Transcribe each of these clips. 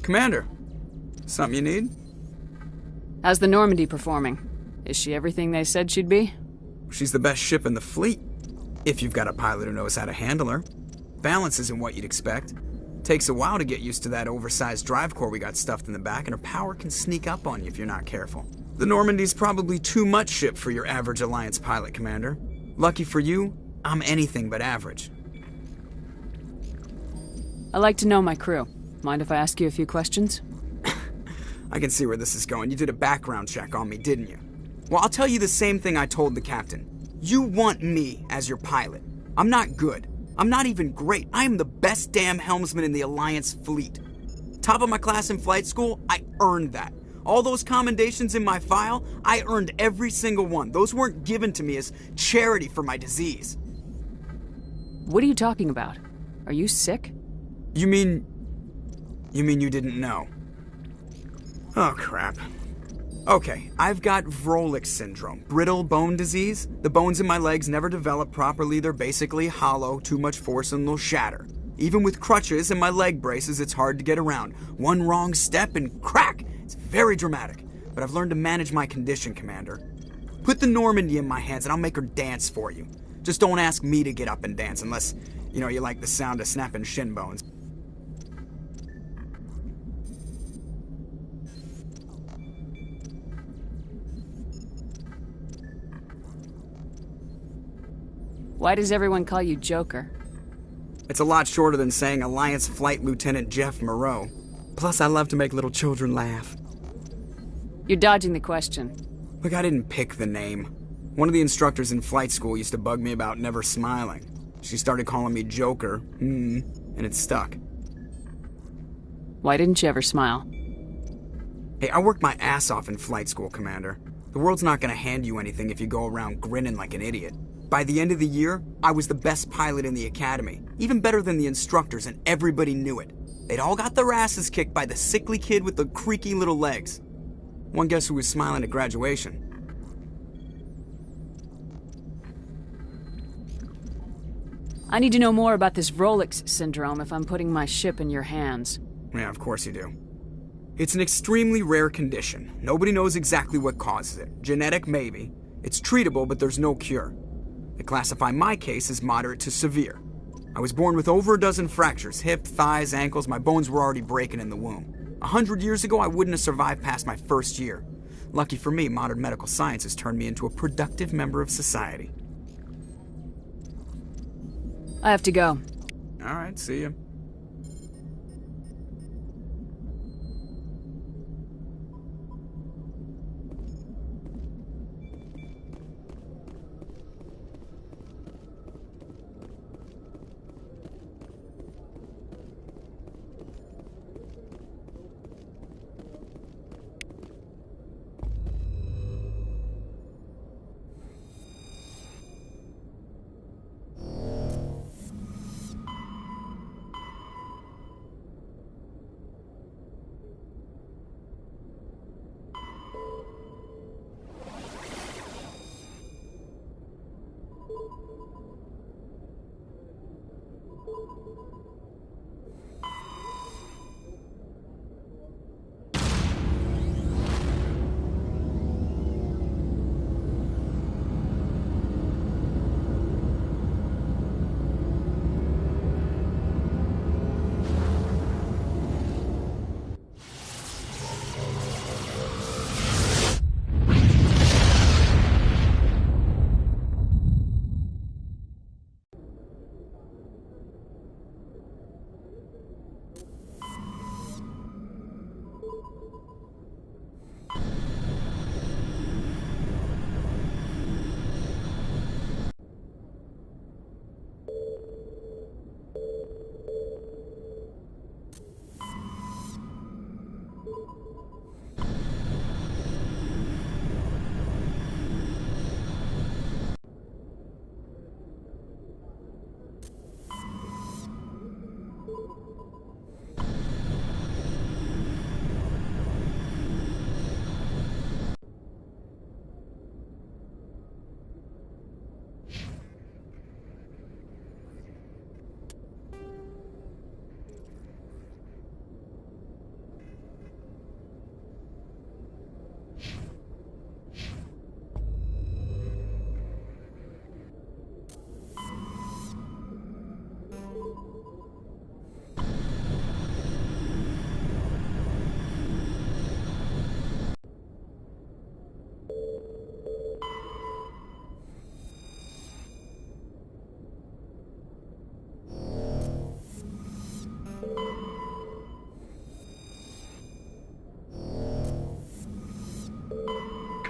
Commander, something you need? How's the Normandy performing? Is she everything they said she'd be? She's the best ship in the fleet, if you've got a pilot who knows how to handle her. Balance isn't what you'd expect. Takes a while to get used to that oversized drive core we got stuffed in the back, and her power can sneak up on you if you're not careful. The Normandy's probably too much ship for your average Alliance pilot, Commander. Lucky for you, I'm anything but average. I like to know my crew. Mind if I ask you a few questions? I can see where this is going. You did a background check on me, didn't you? Well, I'll tell you the same thing I told the captain. You want me as your pilot. I'm not good. I'm not even great. I am the best damn helmsman in the Alliance fleet. Top of my class in flight school, I earned that. All those commendations in my file, I earned every single one. Those weren't given to me as charity for my disease. What are you talking about? Are you sick? You mean you didn't know? Oh, crap. Okay, I've got Vrolik syndrome, brittle bone disease. The bones in my legs never develop properly. They're basically hollow, too much force and they'll shatter. Even with crutches and my leg braces, it's hard to get around. One wrong step and crack! It's very dramatic, but I've learned to manage my condition, Commander. Put the Normandy in my hands and I'll make her dance for you. Just don't ask me to get up and dance unless, you like the sound of snapping shin bones. Why does everyone call you Joker? It's a lot shorter than saying Alliance Flight Lieutenant Jeff Moreau. Plus, I love to make little children laugh. You're dodging the question. Look, I didn't pick the name. One of the instructors in flight school used to bug me about never smiling. She started calling me Joker, and it stuck. Why didn't you ever smile? Hey, I worked my ass off in flight school, Commander. The world's not gonna hand you anything if you go around grinning like an idiot. By the end of the year, I was the best pilot in the academy, even better than the instructors, and everybody knew it. They'd all got their asses kicked by the sickly kid with the creaky little legs. One guess who was smiling at graduation? I need to know more about this Vrolik syndrome if I'm putting my ship in your hands. Yeah, of course you do. It's an extremely rare condition. Nobody knows exactly what causes it. Genetic, maybe. It's treatable, but there's no cure. They classify my case as moderate to severe. I was born with over a dozen fractures, hip, thighs, ankles. My bones were already breaking in the womb. 100 years ago, I wouldn't have survived past my first year. Lucky for me, modern medical science has turned me into a productive member of society. I have to go. All right, see ya.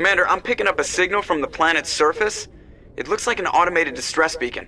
Commander, I'm picking up a signal from the planet's surface. It looks like an automated distress beacon.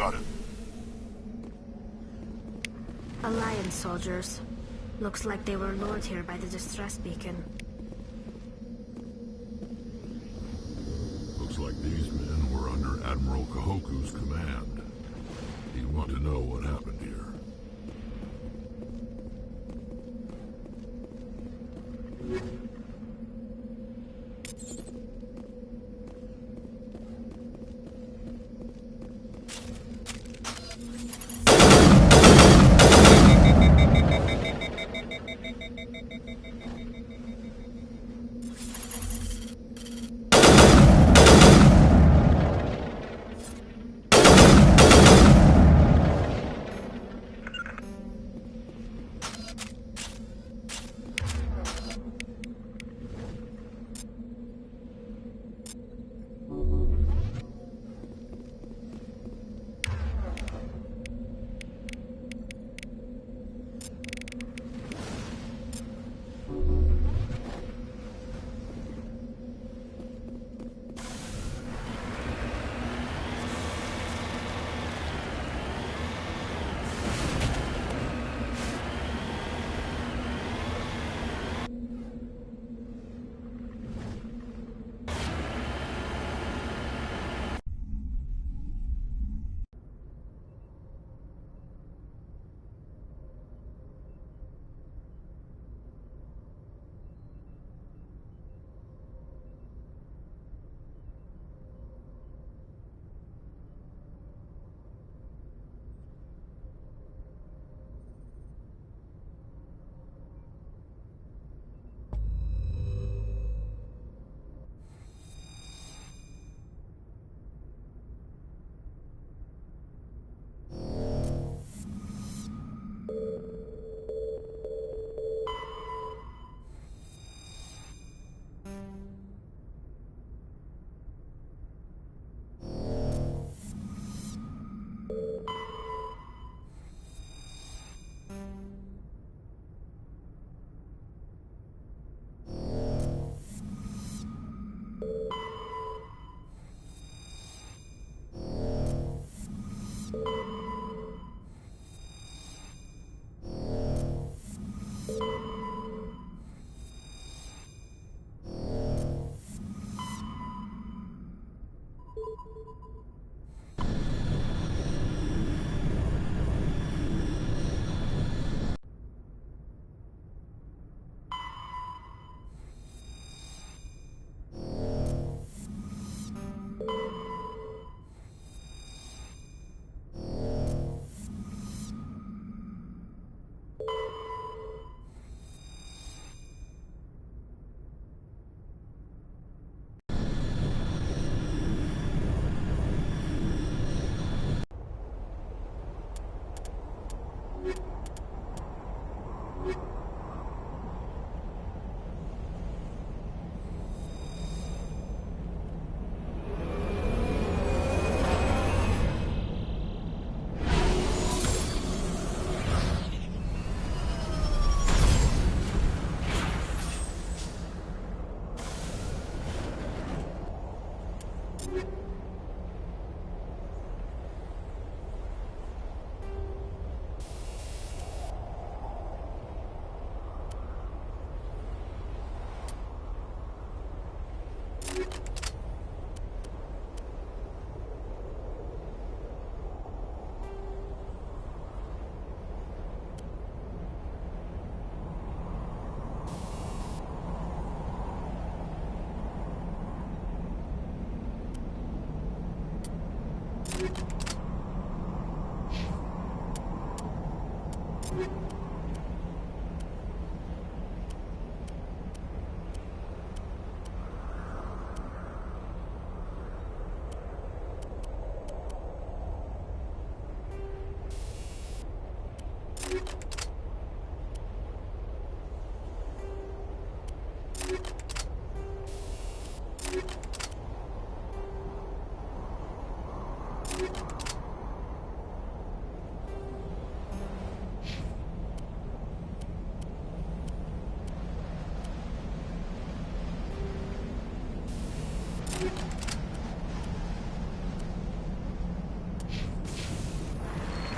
Got it. Alliance soldiers. Looks like they were lured here by the distress beacon. Looks like these men were under Admiral Kahoku's command. You want to know what happened here?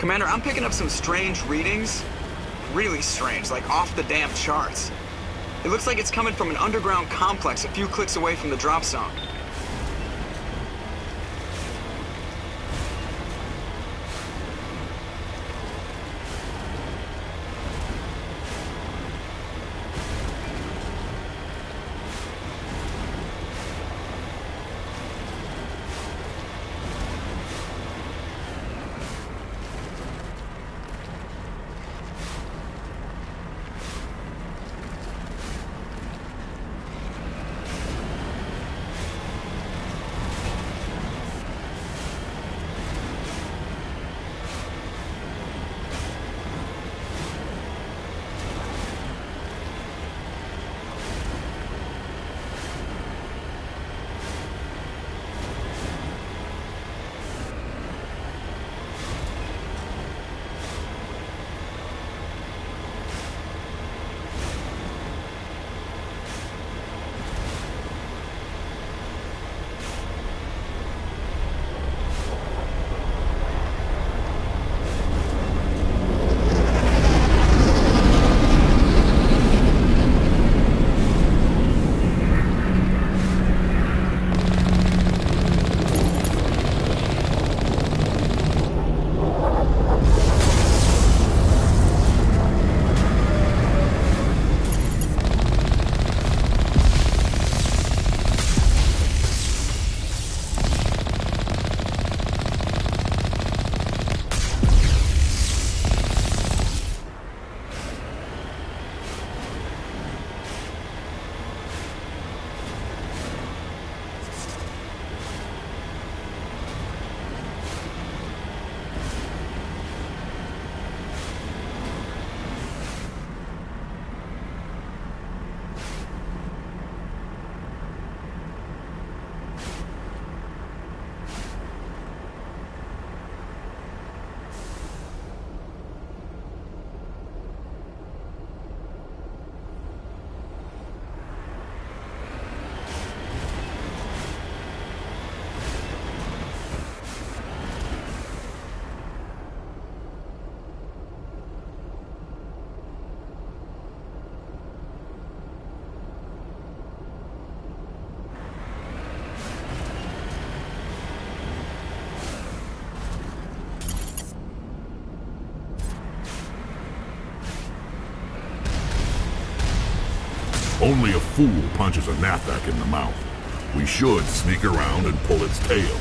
Commander, I'm picking up some strange readings. Really strange, like off the damn charts. It looks like it's coming from an underground complex a few clicks away from the drop zone. Only a fool punches a knapsack in the mouth. We should sneak around and pull its tail.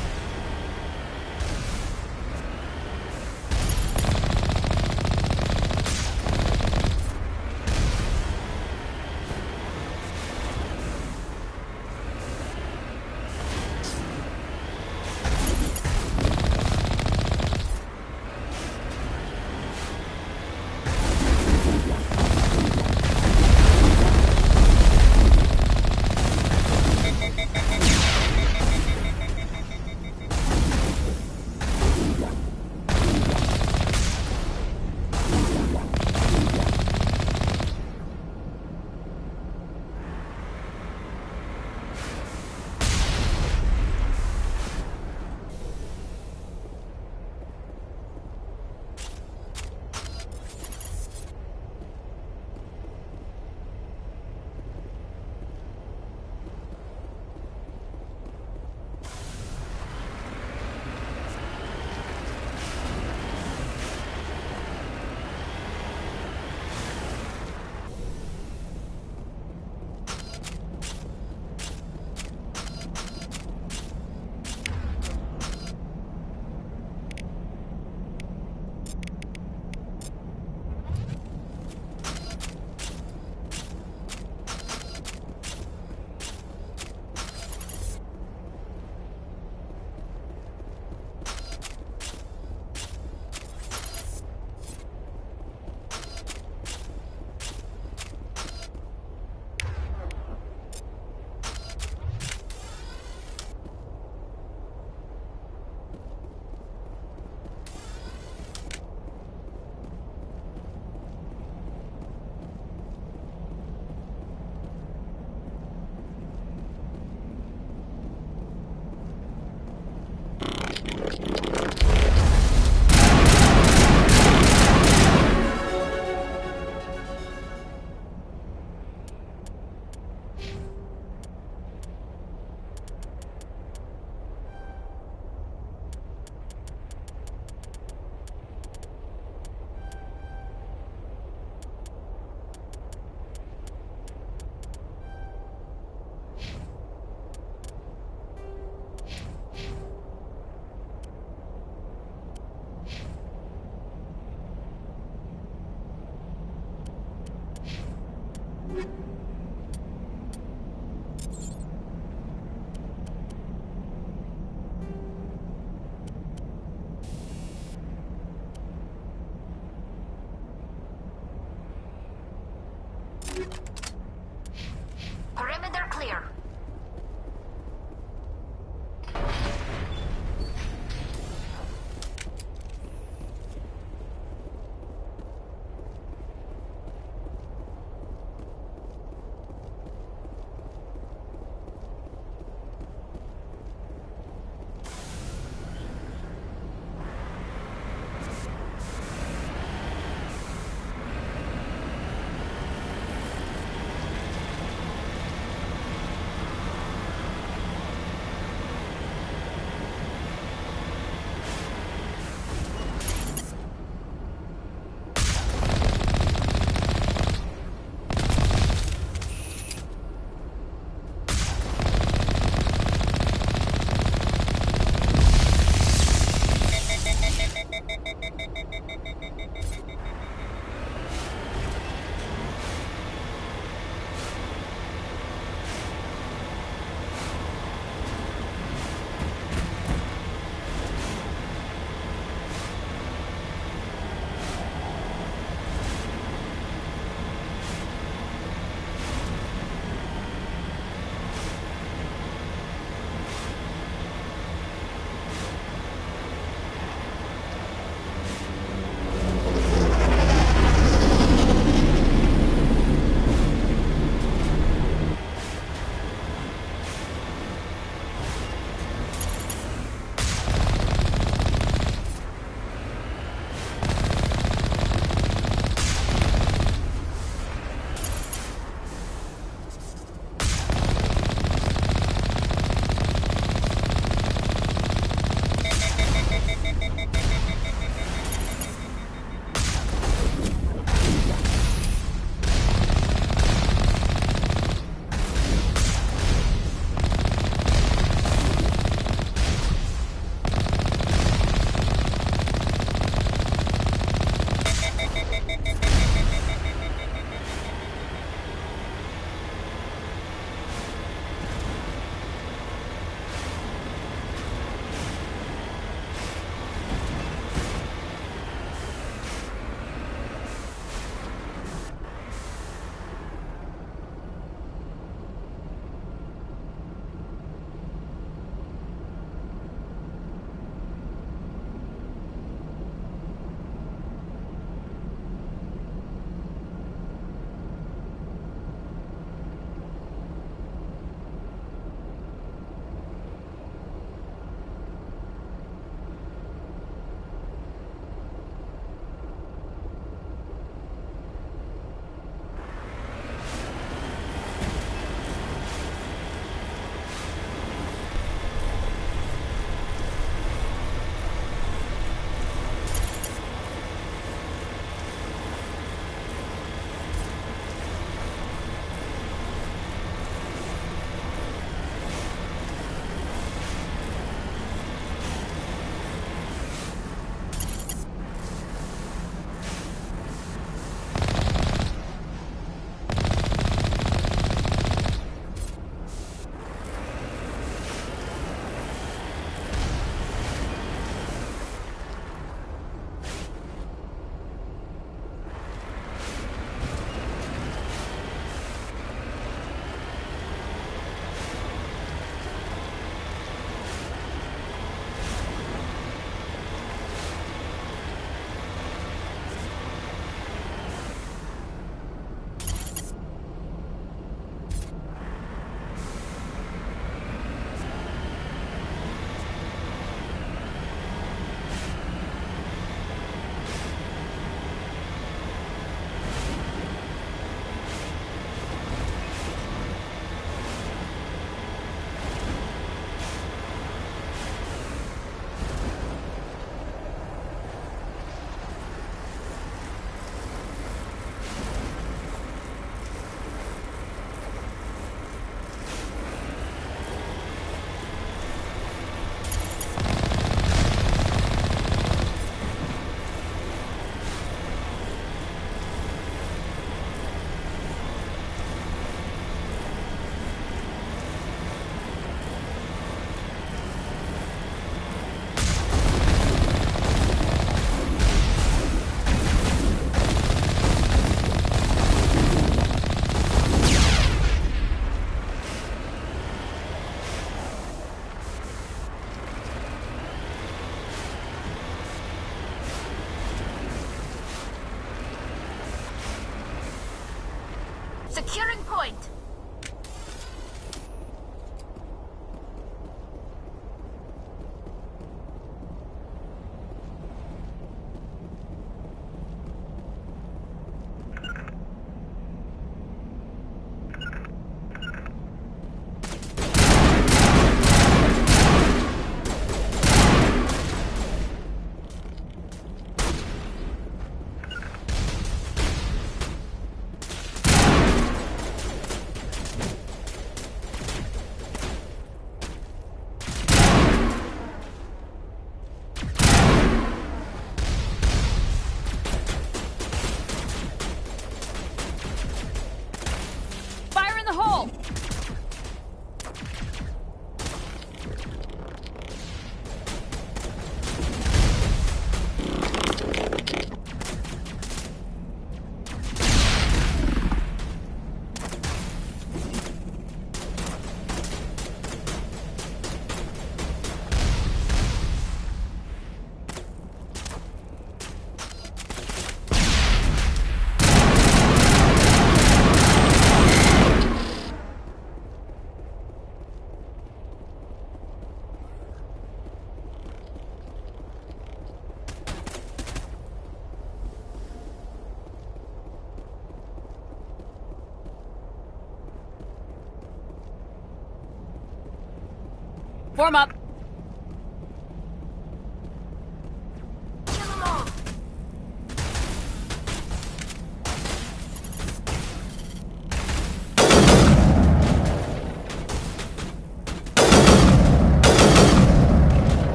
Form up.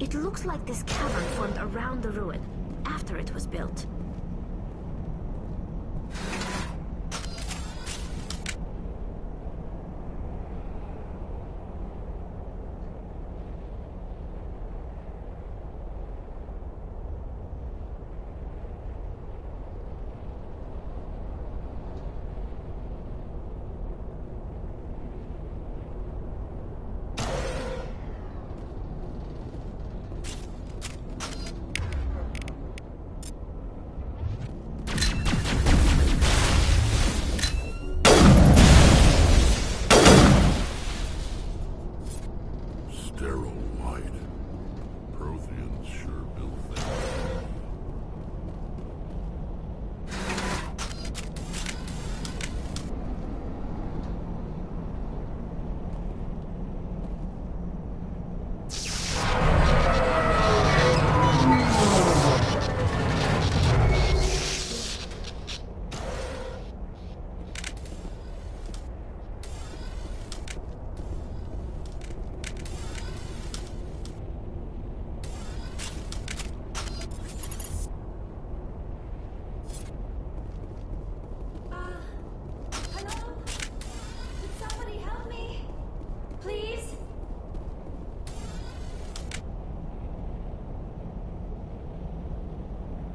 It looks like this cavern formed around the ruin, after it was built.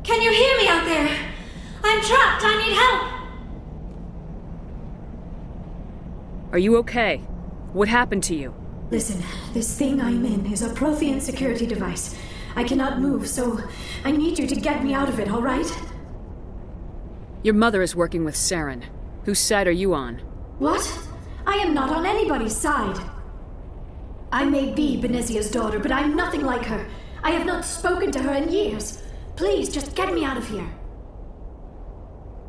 Can you hear me out there? I'm trapped. I need help. Are you okay? What happened to you? Listen, this thing I'm in is a Prothean security device. I cannot move, so I need you to get me out of it, all right? Your mother is working with Saren. Whose side are you on? What? I am not on anybody's side. I may be Benezia's daughter, but I'm nothing like her. I have not spoken to her in years. Please, just get me out of here.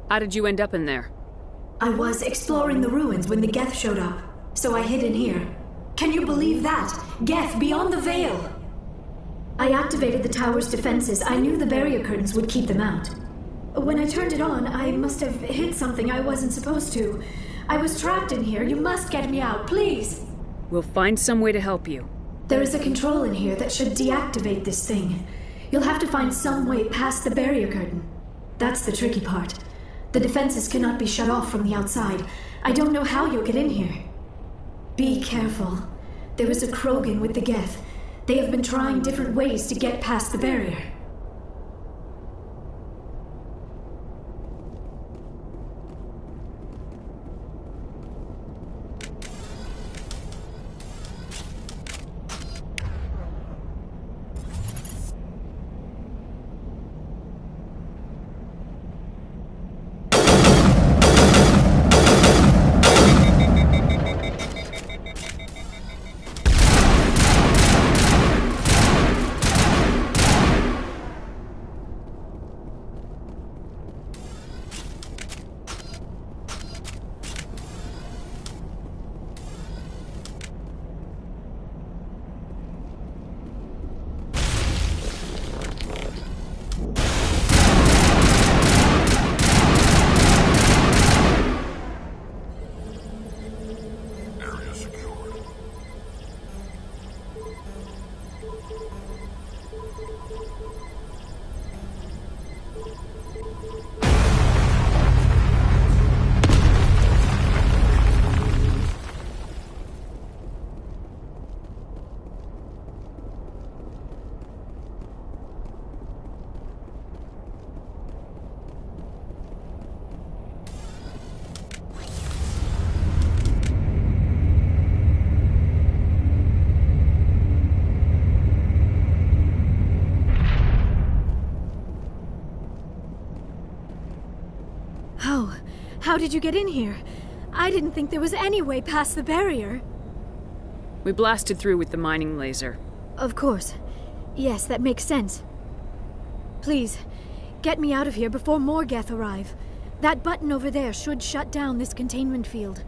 How did you end up in there? I was exploring the ruins when the Geth showed up, so I hid in here. Can you believe that? Geth, beyond the veil! I activated the tower's defenses. I knew the barrier curtains would keep them out. When I turned it on, I must have hit something I wasn't supposed to. I was trapped in here. You must get me out, please! We'll find some way to help you. There is a control in here that should deactivate this thing. You'll have to find some way past the barrier curtain. That's the tricky part. The defenses cannot be shut off from the outside. I don't know how you'll get in here. Be careful. There is a Krogan with the Geth. They have been trying different ways to get past the barrier. How did you get in here? I didn't think there was any way past the barrier. We blasted through with the mining laser. Of course. Yes, that makes sense. Please, get me out of here before more Geth arrive. That button over there should shut down this containment field.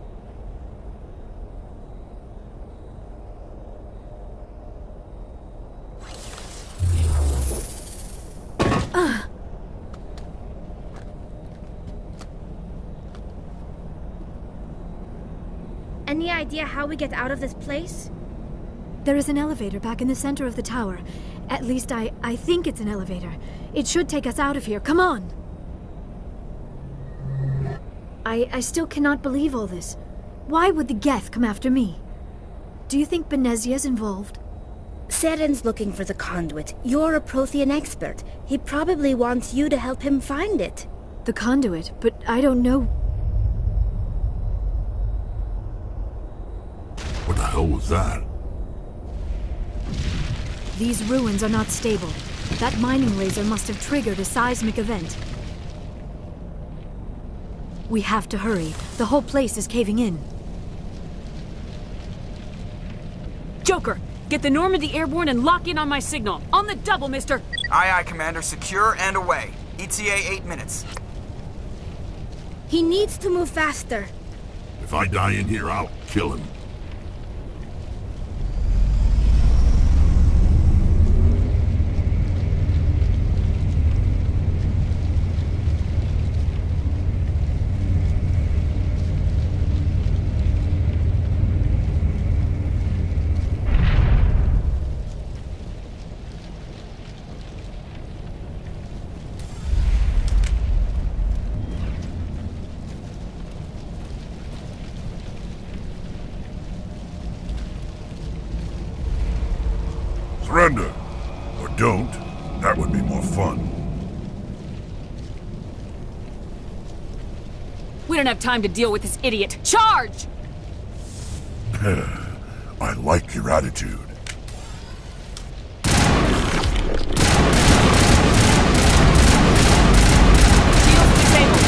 Any idea how we get out of this place? There is an elevator back in the center of the tower. At least I think it's an elevator. It should take us out of here. Come on! I still cannot believe all this. Why would the Geth come after me? Do you think Benezia's involved? Saren's looking for the conduit. You're a Prothean expert. He probably wants you to help him find it. The conduit? But I don't know... What the hell was that? These ruins are not stable. That mining laser must have triggered a seismic event. We have to hurry. The whole place is caving in. Joker, get the Normandy airborne and lock in on my signal. On the double, mister! Aye, aye, Commander. Secure and away. ETA 8 minutes. He needs to move faster. If I die in here, I'll kill him. We don't have time to deal with this idiot. Charge! I like your attitude. Shields disabled.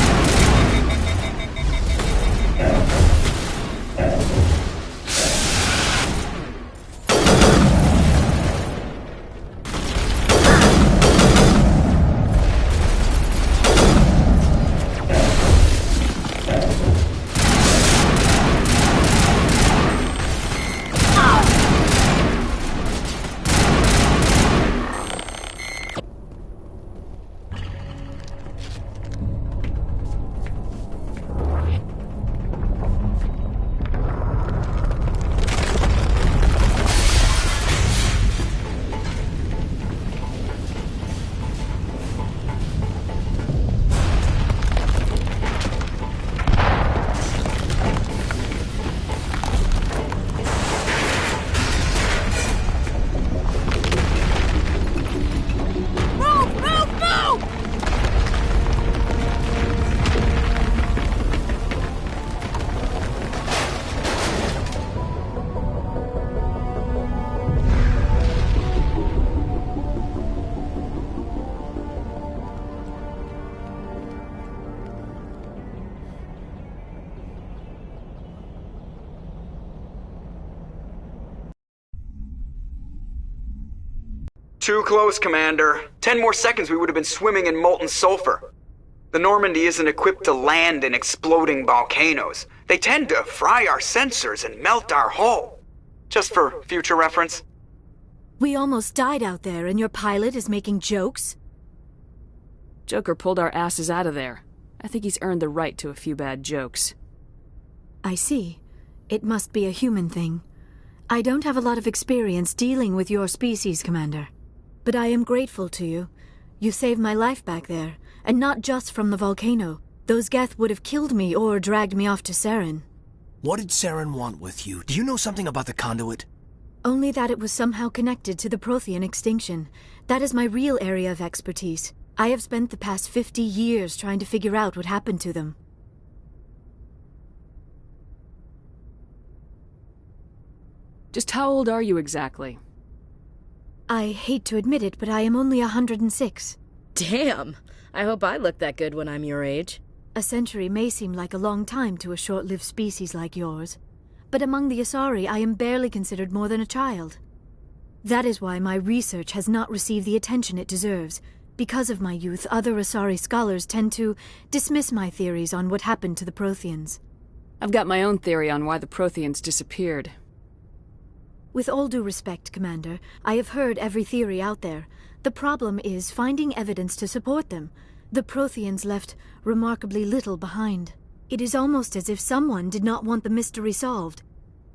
Too close, Commander. 10 more seconds we would have been swimming in molten sulfur. The Normandy isn't equipped to land in exploding volcanoes. They tend to fry our sensors and melt our hull. Just for future reference. We almost died out there, and your pilot is making jokes? Joker pulled our asses out of there. I think he's earned the right to a few bad jokes. I see. It must be a human thing. I don't have a lot of experience dealing with your species, Commander. But I am grateful to you. You saved my life back there, and not just from the volcano. Those Geth would have killed me or dragged me off to Saren. What did Saren want with you? Do you know something about the conduit? Only that it was somehow connected to the Prothean extinction. That is my real area of expertise. I have spent the past 50 years trying to figure out what happened to them. Just how old are you exactly? I hate to admit it, but I am only 106. Damn! I hope I look that good when I'm your age. A century may seem like a long time to a short-lived species like yours, but among the Asari I am barely considered more than a child. That is why my research has not received the attention it deserves. Because of my youth, other Asari scholars tend to dismiss my theories on what happened to the Protheans. I've got my own theory on why the Protheans disappeared. With all due respect, Commander, I have heard every theory out there. The problem is finding evidence to support them. The Protheans left remarkably little behind. It is almost as if someone did not want the mystery solved.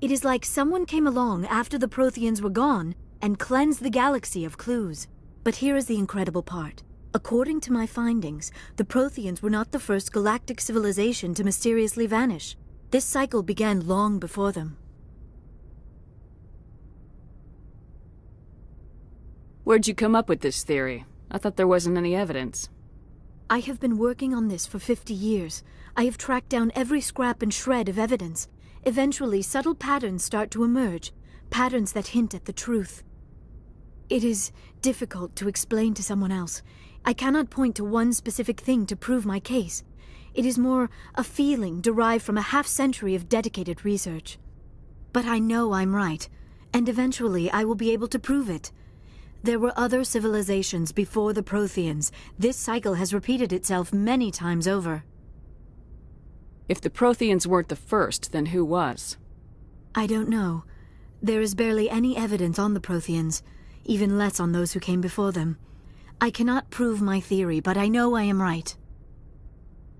It is like someone came along after the Protheans were gone and cleansed the galaxy of clues. But here is the incredible part. According to my findings, the Protheans were not the first galactic civilization to mysteriously vanish. This cycle began long before them. Where'd you come up with this theory? I thought there wasn't any evidence. I have been working on this for 50 years. I have tracked down every scrap and shred of evidence. Eventually, subtle patterns start to emerge, patterns that hint at the truth. It is difficult to explain to someone else. I cannot point to one specific thing to prove my case. It is more a feeling derived from a half-century of dedicated research. But I know I'm right, and eventually I will be able to prove it. There were other civilizations before the Protheans. This cycle has repeated itself many times over. If the Protheans weren't the first, then who was? I don't know. There is barely any evidence on the Protheans, even less on those who came before them. I cannot prove my theory, but I know I am right.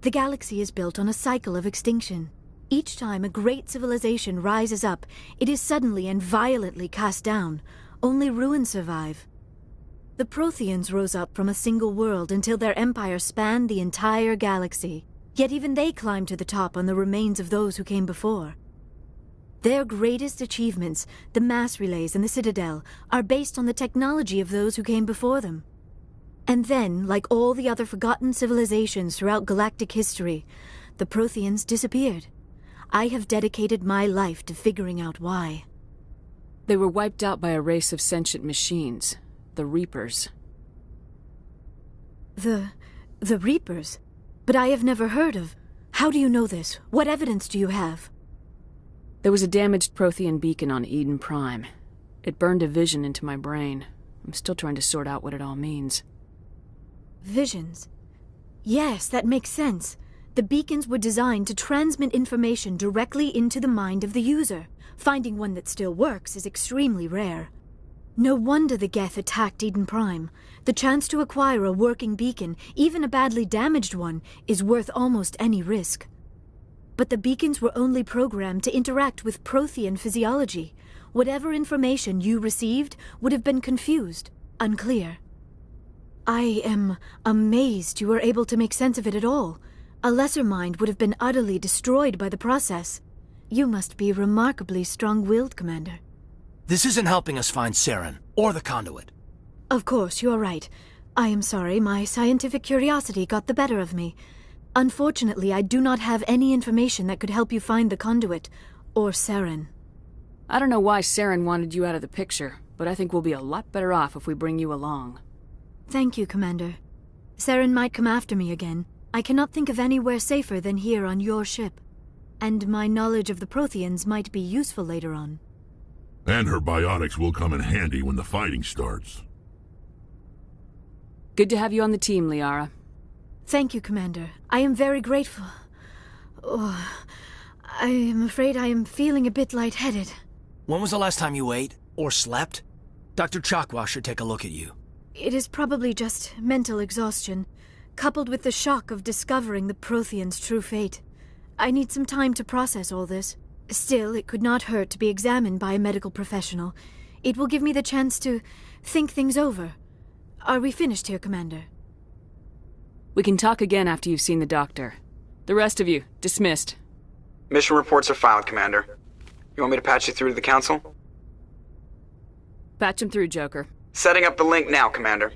The galaxy is built on a cycle of extinction. Each time a great civilization rises up, it is suddenly and violently cast down. Only ruins survive. The Protheans rose up from a single world until their empire spanned the entire galaxy. Yet even they climbed to the top on the remains of those who came before. Their greatest achievements, the mass relays and the Citadel, are based on the technology of those who came before them. And then, like all the other forgotten civilizations throughout galactic history, the Protheans disappeared. I have dedicated my life to figuring out why. They were wiped out by a race of sentient machines, the Reapers. The Reapers? But I have never heard of... How do you know this? What evidence do you have? There was a damaged Prothean beacon on Eden Prime. It burned a vision into my brain. I'm still trying to sort out what it all means. Visions? Yes, that makes sense. The beacons were designed to transmit information directly into the mind of the user. Finding one that still works is extremely rare. No wonder the Geth attacked Eden Prime. The chance to acquire a working beacon, even a badly damaged one, is worth almost any risk. But the beacons were only programmed to interact with Prothean physiology. Whatever information you received would have been confused, unclear. I am amazed you were able to make sense of it at all. A lesser mind would have been utterly destroyed by the process. You must be remarkably strong-willed, Commander. This isn't helping us find Saren, or the conduit. Of course, you're right. I am sorry, my scientific curiosity got the better of me. Unfortunately, I do not have any information that could help you find the conduit, or Saren. I don't know why Saren wanted you out of the picture, but I think we'll be a lot better off if we bring you along. Thank you, Commander. Saren might come after me again. I cannot think of anywhere safer than here on your ship. And my knowledge of the Protheans might be useful later on. And her biotics will come in handy when the fighting starts. Good to have you on the team, Liara. Thank you, Commander. I am very grateful. Oh, I am afraid I am feeling a bit lightheaded. When was the last time you ate, or slept? Dr. Chakwa should take a look at you. It is probably just mental exhaustion, coupled with the shock of discovering the Protheans' true fate. I need some time to process all this. Still, it could not hurt to be examined by a medical professional. It will give me the chance to think things over. Are we finished here, Commander? We can talk again after you've seen the doctor. The rest of you, dismissed. Mission reports are filed, Commander. You want me to patch you through to the Council? Patch him through, Joker. Setting up the link now, Commander.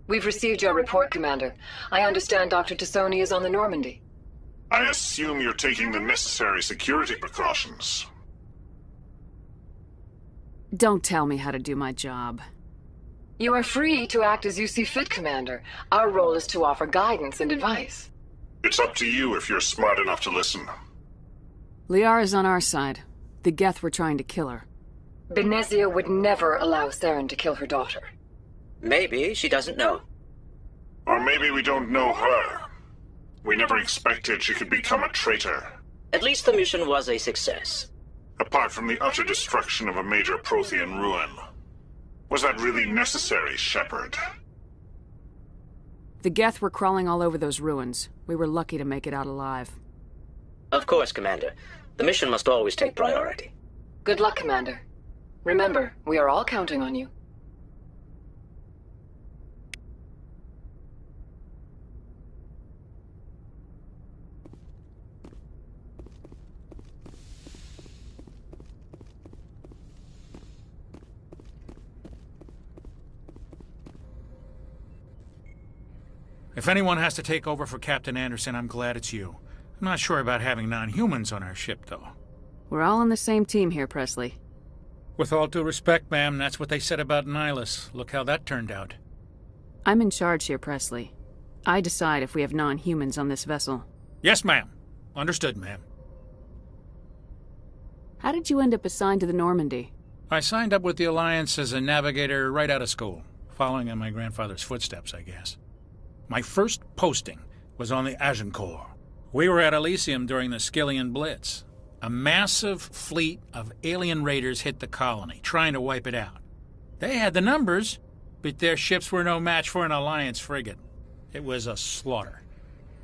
We've received your report, Commander. I understand Dr. Tassoni is on the Normandy. I assume you're taking the necessary security precautions. Don't tell me how to do my job. You are free to act as you see fit, Commander. Our role is to offer guidance and advice. It's up to you if you're smart enough to listen. Liara's on our side. The Geth were trying to kill her. Benezia would never allow Saren to kill her daughter. Maybe she doesn't know. Or maybe we don't know her. We never expected she could become a traitor. At least the mission was a success. Apart from the utter destruction of a major Prothean ruin. Was that really necessary, Shepard? The Geth were crawling all over those ruins. We were lucky to make it out alive. Of course, Commander. The mission must always take priority. Good luck, Commander. Remember, we are all counting on you. If anyone has to take over for Captain Anderson, I'm glad it's you. I'm not sure about having non-humans on our ship, though. We're all on the same team here, Presley. With all due respect, ma'am, that's what they said about Nihilus. Look how that turned out. I'm in charge here, Presley. I decide if we have non-humans on this vessel. Yes, ma'am. Understood, ma'am. How did you end up assigned to the Normandy? I signed up with the Alliance as a navigator right out of school, following in my grandfather's footsteps, I guess. My first posting was on the Agincourt. We were at Elysium during the Skillian Blitz. A massive fleet of alien raiders hit the colony, trying to wipe it out. They had the numbers, but their ships were no match for an Alliance frigate. It was a slaughter.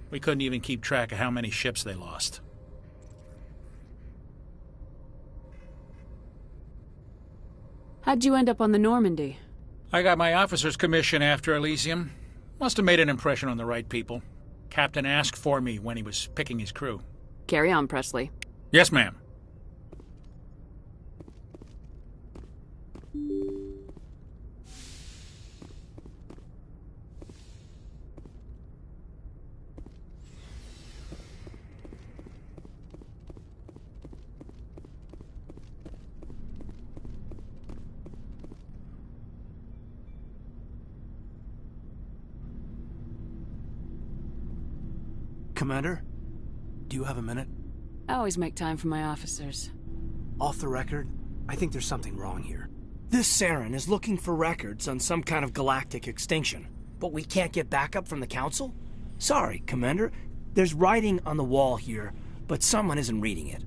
We couldn't even keep track of how many ships they lost. How'd you end up on the Normandy? I got my officer's commission after Elysium. Must have made an impression on the right people. Captain asked for me when he was picking his crew. Carry on, Presley. Yes, ma'am. Commander, do you have a minute? I always make time for my officers. Off the record, I think there's something wrong here. This Saren is looking for records on some kind of galactic extinction, but we can't get backup from the Council? Sorry, Commander. There's writing on the wall here, but someone isn't reading it.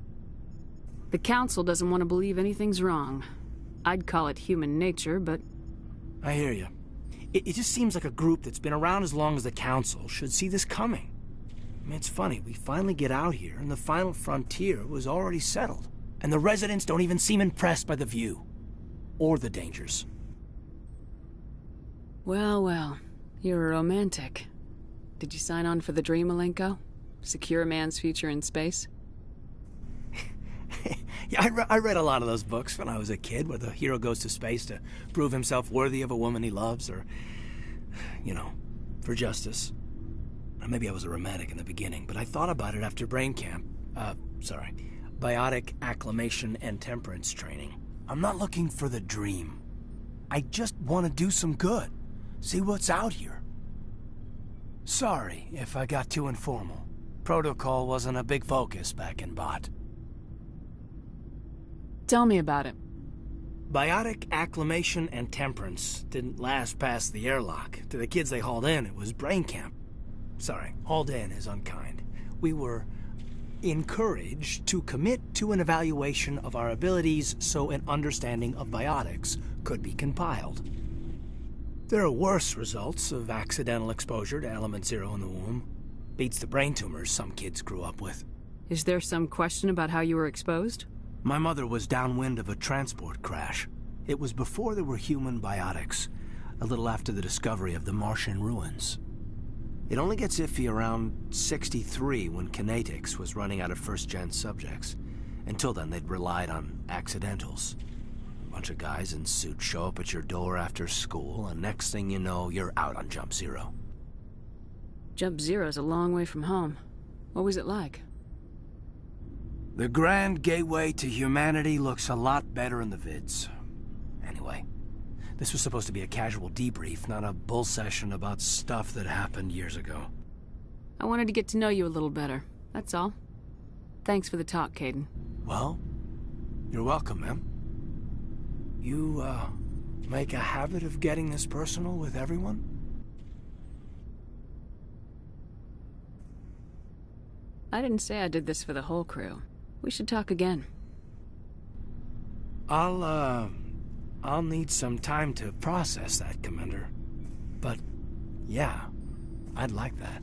The Council doesn't want to believe anything's wrong. I'd call it human nature, but... I hear you. It just seems like a group that's been around as long as the Council should see this coming. I mean, it's funny, we finally get out here, and the final frontier was already settled. And the residents don't even seem impressed by the view. Or the dangers. Well, well. You're a romantic. Did you sign on for the dream, Malenko? Secure a man's future in space? Yeah, I read a lot of those books when I was a kid, where the hero goes to space to prove himself worthy of a woman he loves, or, you know, for justice. Maybe I was a romantic in the beginning, but I thought about it after brain camp. Biotic acclimation and temperance training. I'm not looking for the dream. I just want to do some good. See what's out here. Sorry if I got too informal. Protocol wasn't a big focus back in Bot. Tell me about it. Biotic acclimation and temperance didn't last past the airlock. To the kids they hauled in, it was brain camp. Sorry, hauled in is unkind. We were encouraged to commit to an evaluation of our abilities so an understanding of biotics could be compiled. There are worse results of accidental exposure to Element Zero in the womb. Beats the brain tumors some kids grew up with. Is there some question about how you were exposed? My mother was downwind of a transport crash. It was before there were human biotics, a little after the discovery of the Martian ruins. It only gets iffy around 63 when Kinetics was running out of first-gen subjects. Until then, they'd relied on accidentals. A bunch of guys in suits show up at your door after school, and next thing you know, you're out on Jump Zero. Jump Zero's a long way from home. What was it like? The grand gateway to humanity looks a lot better in the vids. Anyway, this was supposed to be a casual debrief, not a bull session about stuff that happened years ago. I wanted to get to know you a little better, that's all. Thanks for the talk, Caden. Well, you're welcome, ma'am. You, make a habit of getting this personal with everyone? I didn't say I did this for the whole crew. We should talk again. I'll need some time to process that, Commander. But, yeah, I'd like that.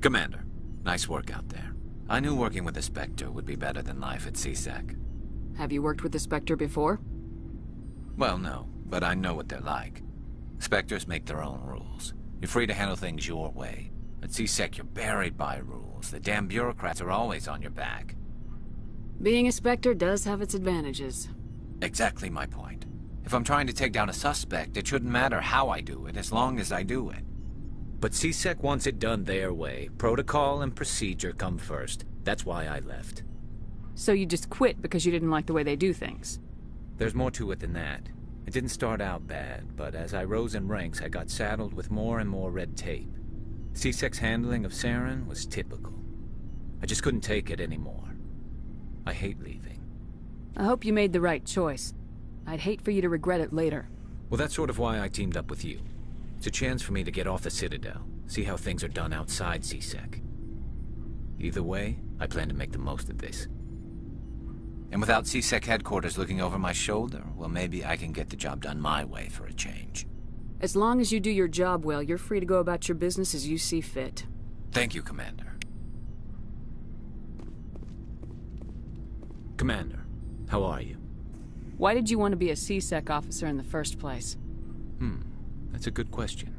Commander, nice work out there. I knew working with the Spectre would be better than life at CSEC. Have you worked with the Spectre before? Well, no, but I know what they're like. Spectres make their own rules. You're free to handle things your way. At CSEC, you're buried by rules. The damn bureaucrats are always on your back. Being a Spectre does have its advantages. Exactly my point. If I'm trying to take down a suspect, it shouldn't matter how I do it, as long as I do it. But CSEC wants it done their way. Protocol and procedure come first. That's why I left. So you just quit because you didn't like the way they do things? There's more to it than that. It didn't start out bad, but as I rose in ranks, I got saddled with more and more red tape. CSEC's handling of Saren was typical. I just couldn't take it anymore. I hate leaving. I hope you made the right choice. I'd hate for you to regret it later. Well, that's sort of why I teamed up with you. It's a chance for me to get off the Citadel, see how things are done outside CSEC. Either way, I plan to make the most of this. And without CSEC headquarters looking over my shoulder, well, maybe I can get the job done my way for a change. As long as you do your job well, you're free to go about your business as you see fit. Thank you, Commander. Commander, how are you? Why did you want to be a CSEC officer in the first place? That's a good question.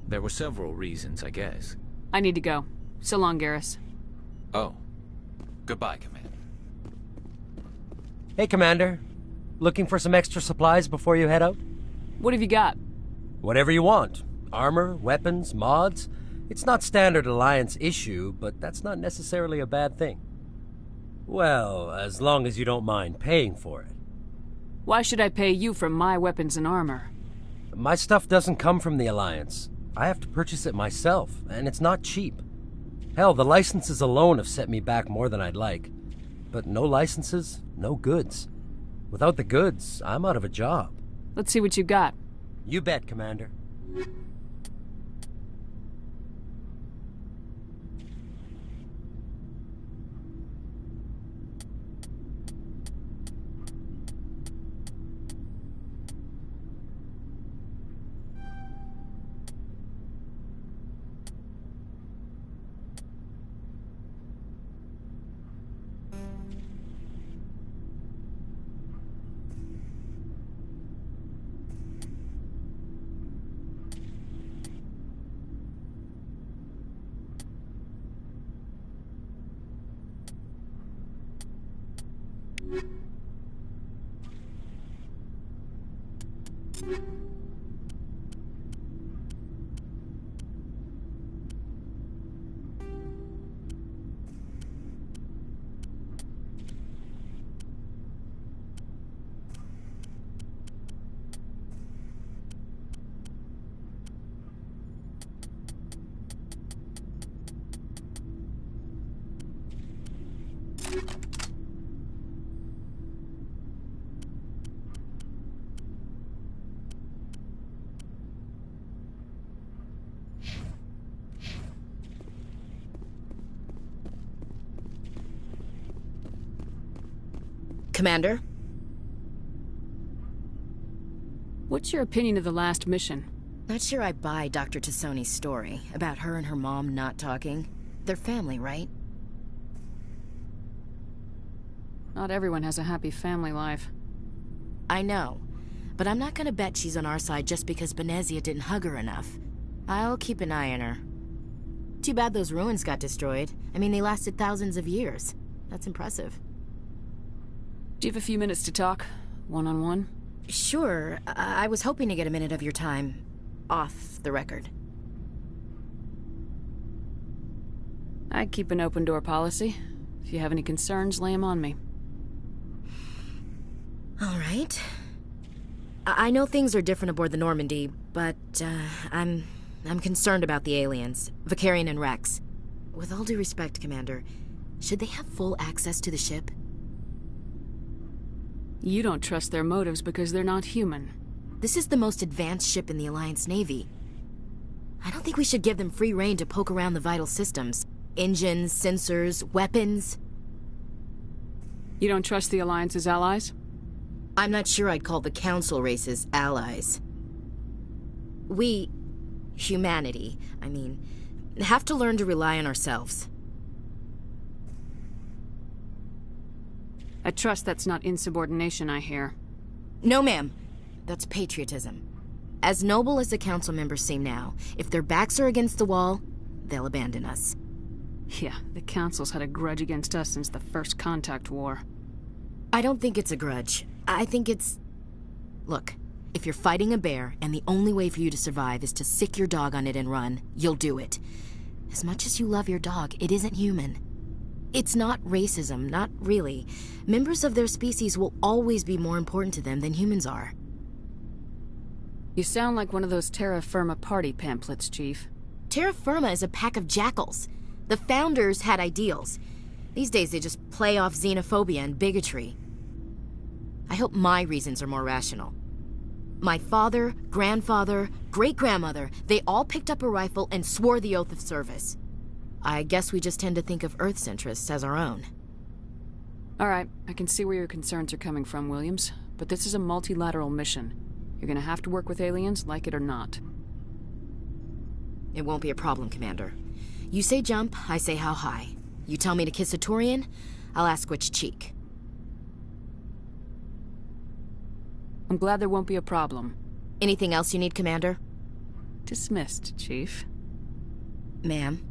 There were several reasons, I guess. I need to go. So long, Garrus. Oh. Goodbye, Commander. Hey, Commander. Looking for some extra supplies before you head out? What have you got? Whatever you want. Armor, weapons, mods. It's not standard Alliance issue, but that's not necessarily a bad thing. Well, as long as you don't mind paying for it. Why should I pay you for my weapons and armor? My stuff doesn't come from the Alliance. I have to purchase it myself, and it's not cheap. Hell, the licenses alone have set me back more than I'd like. But no licenses, no goods. Without the goods, I'm out of a job. Let's see what you got. You bet, Commander. Commander? What's your opinion of the last mission? Not sure I buy Dr. Tassoni's story about her and her mom not talking. They're family, right? Not everyone has a happy family life. I know, but I'm not gonna bet she's on our side just because Benezia didn't hug her enough. I'll keep an eye on her. Too bad those ruins got destroyed. I mean, they lasted thousands of years. That's impressive. Do you have a few minutes to talk? One-on-one? Sure. I was hoping to get a minute of your time. Off the record. I keep an open door policy. If you have any concerns, lay them on me. All right. I know things are different aboard the Normandy, but I'm concerned about the aliens, Vicarian and Rex. With all due respect, Commander, should they have full access to the ship? You don't trust their motives because they're not human. This is the most advanced ship in the Alliance Navy. I don't think we should give them free rein to poke around the vital systems. Engines, sensors, weapons. You don't trust the Alliance's allies? I'm not sure I'd call the Council races allies. We, humanity, I mean, Have to learn to rely on ourselves. I trust that's not insubordination, I hear. No, ma'am. That's patriotism. As noble as the council members seem now, if their backs are against the wall, they'll abandon us. Yeah, the council's had a grudge against us since the First Contact War. I don't think it's a grudge. I think it's... Look, if you're fighting a bear and the only way for you to survive is to sick your dog on it and run, you'll do it. As much as you love your dog, it isn't human. It's not racism, not really. Members of their species will always be more important to them than humans are. You sound like one of those Terra Firma party pamphlets, Chief. Terra Firma is a pack of jackals. The founders had ideals. These days they just play off xenophobia and bigotry. I hope my reasons are more rational. My father, grandfather, great-grandmother, they all picked up a rifle and swore the oath of service. I guess we just tend to think of Earth's interests as our own. All right, I can see where your concerns are coming from, Williams. But this is a multilateral mission. You're gonna have to work with aliens, like it or not. It won't be a problem, Commander. You say jump, I say how high. You tell me to kiss a Turian, I'll ask which cheek. I'm glad there won't be a problem. Anything else you need, Commander? Dismissed, Chief. Ma'am?